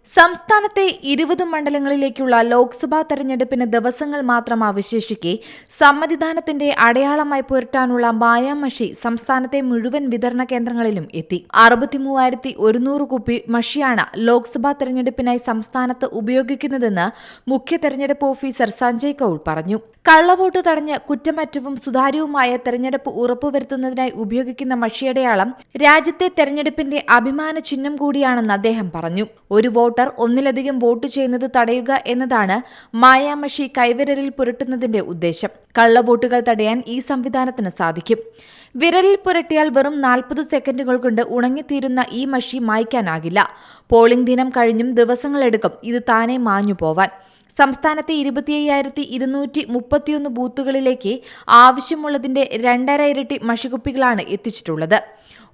സംസ്ഥാനത്തെ 20 മണ്ഡലങ്ങളിലേക്കുള്ള ലോക്സഭാ തെരഞ്ഞെടുപ്പിന് ദിവസങ്ങൾ മാത്രം അവശേഷിക്കെ സമ്മതിദാനത്തിന്റെ അടയാളമായി പുരട്ടാനുള്ള മായാമഷി സംസ്ഥാനത്തെ മുഴുവൻ വിതരണ കേന്ദ്രങ്ങളിലും എത്തി. 63,100 കുപ്പി മഷിയാണ് ലോക്സഭാ തെരഞ്ഞെടുപ്പിനായി സംസ്ഥാനത്ത് ഉപയോഗിക്കുന്നതെന്ന് മുഖ്യ തെരഞ്ഞെടുപ്പ് ഓഫീസർ സഞ്ജയ് കൌൾ പറഞ്ഞു. കള്ളവോട്ട് തടഞ്ഞ് കുറ്റമറ്റവും സുതാര്യവുമായ തെരഞ്ഞെടുപ്പ് ഉറപ്പുവരുത്തുന്നതിനായി ഉപയോഗിക്കുന്ന മഷിയടയാളം രാജ്യത്തെ തെരഞ്ഞെടുപ്പിന്റെ അഭിമാന ചിഹ്നം കൂടിയാണെന്ന് അദ്ദേഹം പറഞ്ഞു. ഒരു വോട്ടർ ഒന്നിലധികം വോട്ട് ചെയ്യുന്നത് തടയുക എന്നതാണ് മായാമഷി കൈവിരലിൽ പുരട്ടുന്നതിന്റെ ഉദ്ദേശം. കള്ളവോട്ടുകൾ തടയാൻ ഈ സംവിധാനത്തിന് സാധിക്കും. വിരലിൽ പുരട്ടിയാൽ വെറും 40 സെക്കൻഡുകൾ കൊണ്ട് ഉണങ്ങിത്തീരുന്ന ഈ മഷി മായ്ക്കാനാകില്ല. പോളിംഗ് ദിനം കഴിഞ്ഞും ദിവസങ്ങളെടുക്കും ഇത് താനെ മാഞ്ഞു പോവാൻ. സംസ്ഥാനത്തെ 25,231 ബൂത്തുകളിലേക്ക് ആവശ്യമുള്ളതിന്റെ 2.5 ഇരട്ടി മഷിക്കുപ്പികളാണ് എത്തിച്ചിട്ടുള്ളത്.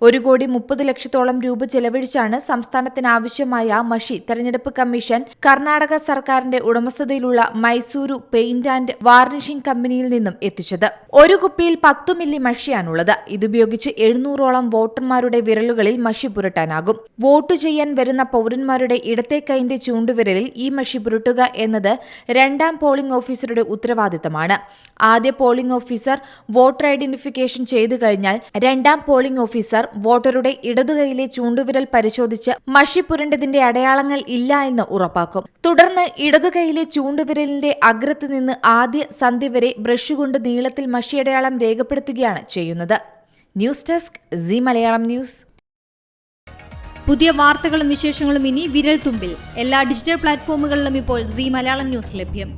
1,30,00,000 രൂപ ചെലവഴിച്ചാണ് സംസ്ഥാനത്തിനാവശ്യമായ മഷി തെരഞ്ഞെടുപ്പ് കമ്മീഷൻ കർണാടക സർക്കാരിന്റെ ഉടമസ്ഥതയിലുള്ള മൈസൂരു പെയിന്റ് ആൻഡ് വാർണിഷിംഗ് കമ്പനിയിൽ നിന്നും എത്തിച്ചത്. ഒരു കുപ്പിയിൽ 10 മില്ലി മഷിയാണുള്ളത്. ഇതുപയോഗിച്ച് 700ഓളം വോട്ടർമാരുടെ വിരലുകളിൽ മഷി പുരട്ടാനാകും. വോട്ട് ചെയ്യാൻ വരുന്ന പൌരന്മാരുടെ ഇടത്തെ കൈന്റെ ചൂണ്ടുവിരലിൽ ഈ മഷി പുരട്ടുക എന്നത് രണ്ടാം പോളിംഗ് ഓഫീസറുടെ ഉത്തരവാദിത്തമാണ്. ആദ്യ പോളിംഗ് ഓഫീസർ വോട്ടർ ഐഡന്റിഫിക്കേഷൻ ചെയ്തു കഴിഞ്ഞാൽ രണ്ടാം പോളിംഗ് ഓഫീസർ വോട്ടറുടെ ഇടതുകൈയിലെ ചൂണ്ടുവിരൽ പരിശോധിച്ച് മഷി പുരണ്ടതിന്റെ അടയാളങ്ങൾ ഇല്ല എന്ന് ഉറപ്പാക്കും. തുടർന്ന് ഇടതുകൈയിലെ ചൂണ്ടുവിരലിന്റെ അഗ്രത്ത് നിന്ന് ആദ്യ സന്ധി വരെ ബ്രഷ് കൊണ്ട് നീളത്തിൽ മഷിയടയാളം രേഖപ്പെടുത്തുകയാണ് ചെയ്യുന്നത്. News desk Zee Malayalam news. പുതിയ വാർത്തകളും വിശേഷങ്ങളും ഇനി വിരൽ തുമ്പിൽ. എല്ലാ ഡിജിറ്റൽ പ്ലാറ്റ്ഫോമുകളിലും ഇപ്പോൾ സീ മലയാളം ന്യൂസ് ലഭ്യം.